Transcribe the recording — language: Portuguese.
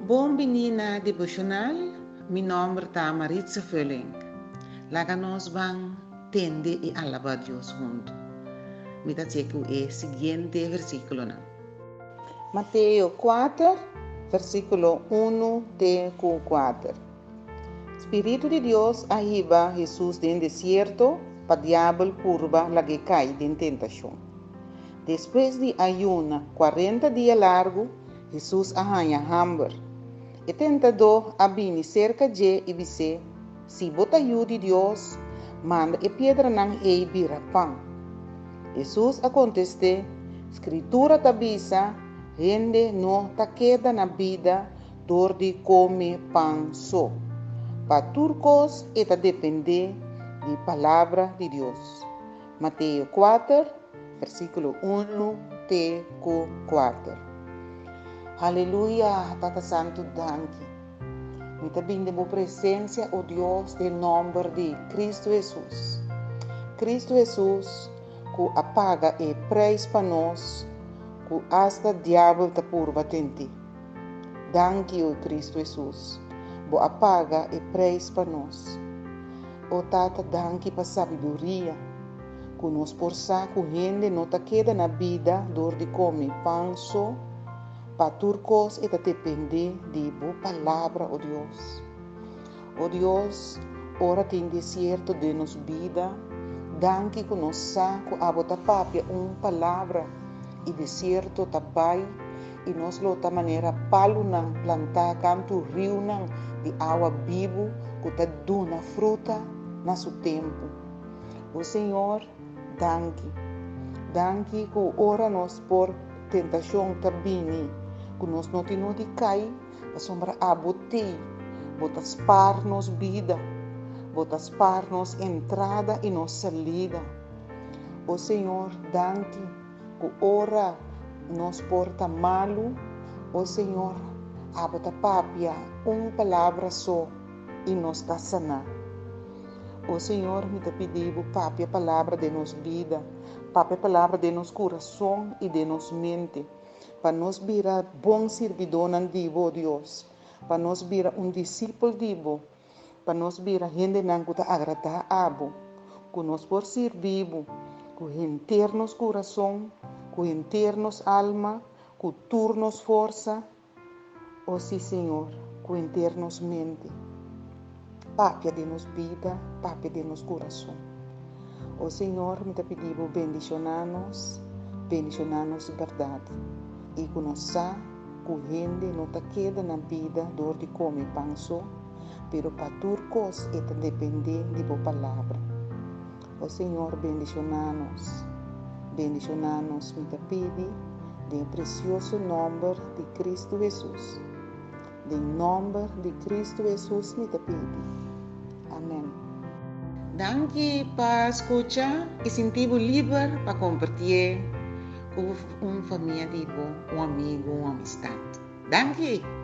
Bom menina devocional, mi nome é Maritza Völling. Laga nós vamos tende e alabar Deus junto. Me dá o seguinte versículo. Mateus 4, versículo 1 até 4. Espírito de Deus arriba Jesus no deserto para o diabo curva la que cai em tentação. Depois de ayuna 40 dias largo, Jesus arranha hambre. E tentador abini cerca de e disse: se bota de Deus, manda e pedra não e bira pão. Jesus acontece, escritura tabisa, rende no ta queda na vida, dor de come pão só. Para turcos e ta depender de palavra de Deus. Mateus 4, versículo 1 até 4. Aleluia, Tata Santo, danke. Muito bem, de boa presença, oh Deus, do nome de Cristo Jesus. Cristo Jesus, que apaga e preis para nós, que hasta o diabo te purva tente. Danke, oh Cristo Jesus, que apaga e preis para nós. Oh Tata, danke para sabedoria, que nos força, que rende, não te queda na vida, dor de come pão só, para turcos e te depender de boa palavra, oh Deus. Oh Deus, ora tem deserto de nos vida, danke que nos saco a bota papia palavra e deserto tabai e nos lota maneira palo não plantar canto rio não de água vivo que te duna fruta na seu tempo. O Senhor, danke que ora nos por tentação tabini que nos não tem de cair, a sombra aboti, botas par nos vida, botas par nos entrada e nos salida. O Senhor, danke, que ora nos porta malo, o Senhor, abota papia, palavra só, e nos dá sanar. O Senhor, me te pediu papia palavra de nos vida, papia palavra de nos coração e de nos mente, para nos virar bom servidor divo, Deus, para nos virar discípulo divo, para nos virar gente que te agrada a abo, que nos por servir, que enternos coração, que enternos alma, que turnos força, oh sim, Senhor, que enternos mente, papia de nos vida, papia de nos coração. Oh Senhor, me te pediu bendicionar-nos verdade. E conosá, correndo, não te queda na vida dor de come pão só, pero para turcos e te depender de boa palavra. O Senhor, bendicionar-nos, me te pede, de precioso nome de Cristo Jesus. De nome de Cristo Jesus, me te pede. Amém. Danke para escuchar e sentir-vos livre para compartilhar com uma família, um amigo, uma amistade. Danke!